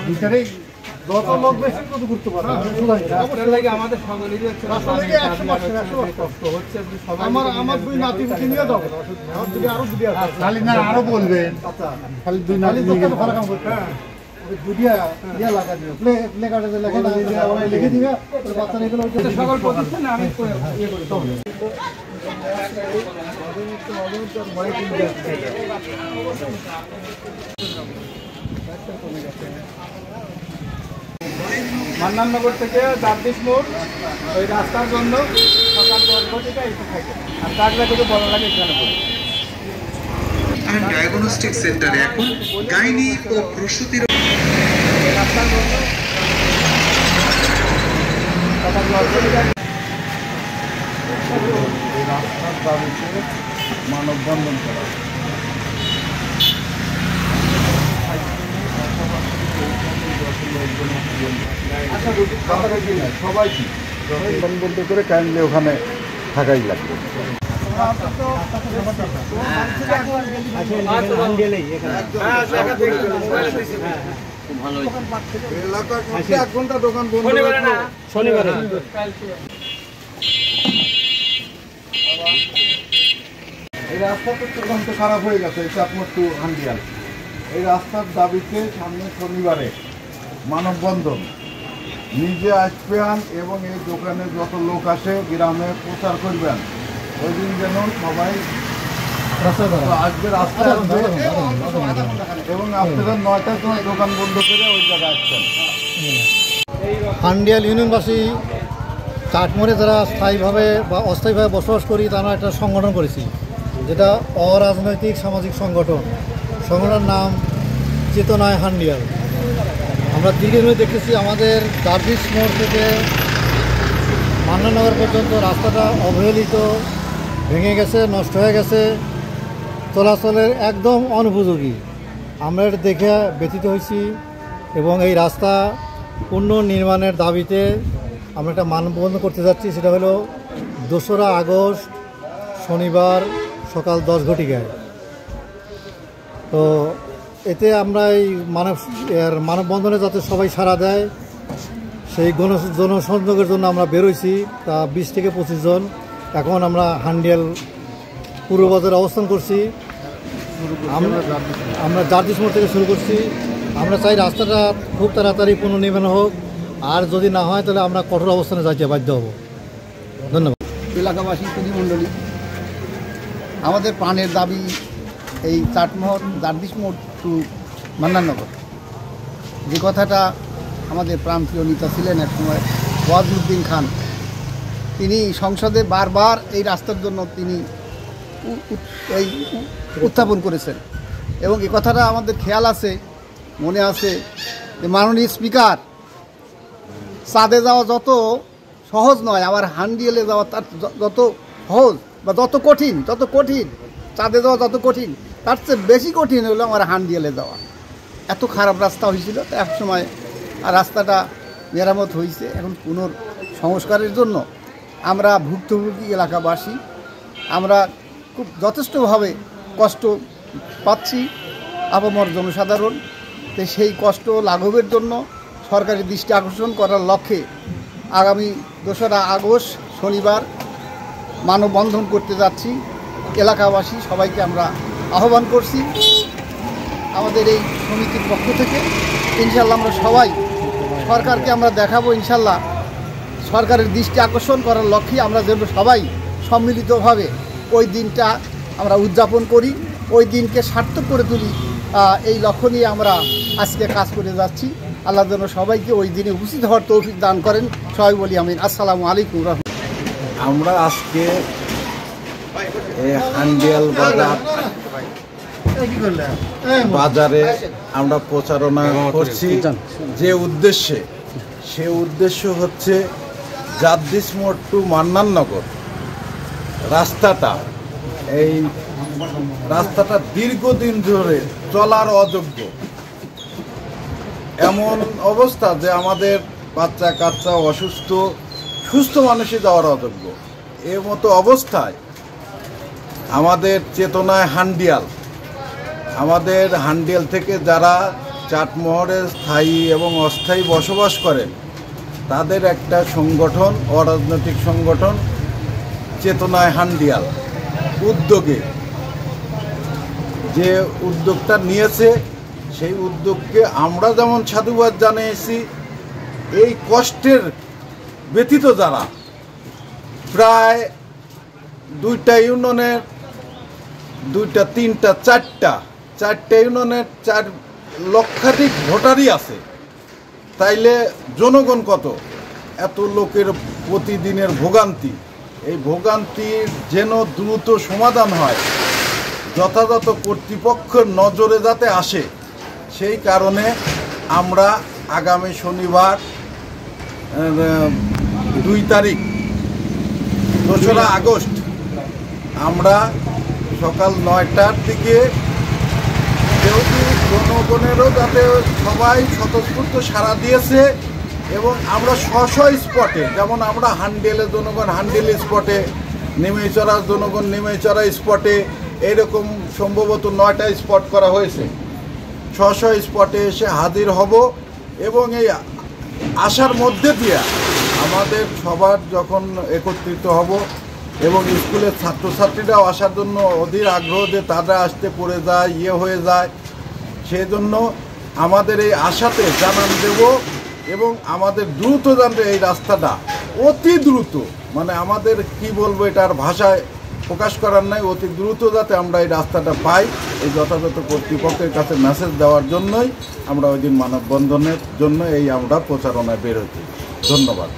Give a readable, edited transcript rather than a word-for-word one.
ভিতরেই যত লোক বেশি তত ঘুরতে পারে। আমাদের আমার দুই নাতি নিয়ে যাবো, খালি না আরো বলবেন, খালি দুই নাতি ভালো কাম করতে দুটিয়া ইয়া লাগা দিও, প্লে কার্ডে লেখা লিখে দিবে বাচ্চা এগুলো সকল প্রতিষ্ঠানে আমি ইয়ে করি। মান্নাননগর থেকে জাগদীশ মোড় ওই রাস্তার জন্য সকাল 10 ঘটিকা এসে থাকে, আর কাজলা থেকে বড় লাগে এখানে পড়ে। ডায়াগনস্টিক সেন্টারে এখন গাইনি ও প্রসূতির রাস্তার জন্য সকাল 10 ঘটিকা এই রাস্তার দাবিতে মানববন্ধন করা। সবাই বলতে করে কাইন্ডলি ওখানে থাকাই লাগবে। এক ঘন্টা দোকান বন্ধ শনিবারে। এই রাস্তাটা তো খারাপ হয়ে গেছে, চাটমোড় টু হান্ডিয়াল। এই রাস্তার দাবিতে সামনে শনিবারে মানববন্ধন। নিজে আসবেন এবং এই দোকানে যত লোক আসে গ্রামে প্রচার করবেন, ওই দিন যেন সবাই আসবে, রাস্তায় আসবে এবং আপনারা 9টার সময় দোকান বন্ধ করে ওই জায়গায় আসছেন। হান্ডিয়াল ইউনিয়নবাসী চাটমোড়ে যারা স্থায়ীভাবে বা অস্থায়ীভাবে বসবাস করি, তারা একটা সংগঠন করেছি, যেটা অরাজনৈতিক সামাজিক সংগঠন। সংগঠনের নাম চেতনায় হান্ডিয়াল। আমরা দীর্ঘদিন দেখেছি আমাদের জাগদীশ মোড় থেকে মান্নাননগর পর্যন্ত রাস্তাটা অবহেলিত, ভেঙে গেছে, নষ্ট হয়ে গেছে, চলাচলের একদম অনুপযোগী। আমরা এটা দেখে ব্যথিত হয়েছি এবং এই রাস্তা পুনর্নির্মাণের দাবিতে আমরা একটা মানববন্ধন করতে যাচ্ছি। সেটা হলো 2রা আগস্ট শনিবার সকাল 10 ঘটিকায়। তো এতে আমরা এই মানববন্ধনে যাতে সবাই সাড়া দেয়, সেই জনসংযোগের জন্য আমরা বেরোইছি। তা 20 থেকে 25 জন। এখন আমরা হান্ডিয়াল পূর্ব বাজারে অবস্থান করছি। আমরা জাগদীশ মোড় থেকে শুরু করছি। আমরা চাই রাস্তাটা খুব তাড়াতাড়ি পুনর্নির্মাণ হোক, আর যদি না হয় তাহলে আমরা কঠোর অবস্থানে যাইতে বাধ্য হব। ধন্যবাদ। এলাকাবাসী প্রতিমণ্ডলী, আমাদের প্রাণের দাবি এই চাটমোহর জাগদীশ মোড় টু মান্নাননগর। যে কথাটা আমাদের প্রাণপ্রিয় নেতা ছিলেন একসময় ওয়াজউদ্দিন খান, তিনি সংসদে বারবার এই রাস্তার জন্য তিনি এই উত্থাপন করেছেন। এবং এই কথাটা আমাদের খেয়াল আছে, মনে আছে যে মাননীয় স্পিকার, চাঁদে যাওয়া যত সহজ নয়, আবার হান্ডিয়ালে যাওয়া তার যত সহজ বা যত কঠিন চাঁদে যাওয়া যত কঠিন, তার চেয়ে বেশি কঠিন হলো আমার হান্ডিয়ালে যাওয়া। এত খারাপ রাস্তা হয়েছিল, তো এক সময় আর রাস্তাটা মেরামত হয়েছে। এখন পুনর্সংস্কারের জন্য আমরা ভুক্তভোগী এলাকাবাসী আমরা খুব যথেষ্টভাবে কষ্ট পাচ্ছি, আপামর জনসাধারণ। তো সেই কষ্ট লাঘবের জন্য সরকারি দৃষ্টি আকর্ষণ করার লক্ষ্যে আগামী 2রা আগস্ট শনিবার মানববন্ধন করতে যাচ্ছি। এলাকাবাসী সবাইকে আমরা আহ্বান করছি আমাদের এই সমিতির পক্ষ থেকে। ইনশাল্লাহ আমরা সবাই সরকারকে আমরা দেখাবো, ইনশাল্লাহ সরকারের দৃষ্টি আকর্ষণ করার লক্ষ্যে আমরা যেন সবাই সম্মিলিতভাবে ওই দিনটা আমরা উদযাপন করি, ওই দিনকে সার্থক করে তুলি। এই লক্ষ্য নিয়ে আমরা আজকে কাজ করে যাচ্ছি। আল্লাহ যেন সবাইকে ওই দিনে উপস্থিত হওয়ার তৌফিক দান করেন। সবাই বলি আমিন। আসসালামু আলাইকুম। আমরা আজকে হান্ডিয়াল বাজারে আমরা প্রচারণা করছি যে উদ্দেশ্যে, সে উদ্দেশ্য হচ্ছে জাগদীশ মোড় টু মান্নাননগর রাস্তাটা, এই রাস্তাটা দীর্ঘদিন ধরে চলার অযোগ্য। এমন অবস্থা যে আমাদের বাচ্চা কাচ্চা অসুস্থ, সুস্থ মানুষই যাওয়ার অযোগ্য। এর মতো অবস্থায় আমাদের চেতনায় হান্ডিয়াল, আমাদের হান্ডিয়াল থেকে যারা চাটমোহরে স্থায়ী এবং অস্থায়ী বসবাস করেন তাদের একটা সংগঠন, অরাজনৈতিক সংগঠন চেতনায় হান্ডিয়াল উদ্যোগে যে উদ্যোগটা নিয়েছে, সেই উদ্যোগকে আমরা যেমন সাধুবাদ জানিয়েছি, এই কষ্টের ব্যতীত যারা প্রায় 2টা ইউনিয়নের 2টা 3টা 4টা ইউনিয়নের 4 লক্ষাধিক ভোটারই আছে, তাইলে জনগণ কত, এত লোকের প্রতিদিনের ভোগান্তি, এই ভোগান্তির যেন দ্রুত সমাধান হয়, যথাযথ কর্তৃপক্ষের নজরে যাতে আসে, সেই কারণে আমরা আগামী শনিবার 2 তারিখ 2রা আগস্ট আমরা সকাল 9টার দিকে, যেহেতু জনগণেরও যাতে সবাই স্বতঃস্ফূর্ত সাড়া দিয়েছে এবং আমরা স্ব স্পটে, যেমন আমরা হান্ডিয়ালের জনগণ হান্ডিয়াল স্পটে, নেমেচড়ার জনগণ নেমেচড়া স্পটে, এরকম সম্ভবত 9টা স্পট করা হয়েছে, স্ব স্পটে এসে হাজির হব এবং এই আসার মধ্যে দিয়ে আমাদের সবার যখন একত্রিত হব এবং স্কুলের ছাত্রছাত্রীরাও আসার জন্য অধীর আগ্রহ, যে তারা আসতে পড়ে যায়, হয়ে যায়, সেই জন্য আমাদের এই আশাতে জানান দেব এবং আমাদের দ্রুত জানতে এই রাস্তাটা অতি দ্রুত, মানে আমাদের কি বলবো, এটার ভাষায় প্রকাশ করার নাই, অতি দ্রুত যাতে আমরা এই রাস্তাটা পাই, এই যথাযথ কর্তৃপক্ষের কাছে মেসেজ দেওয়ার জন্যই আমরা ওই দিন মানববন্ধনের জন্য আমরা প্রচারণায় বের হয়েছি। ধন্যবাদ।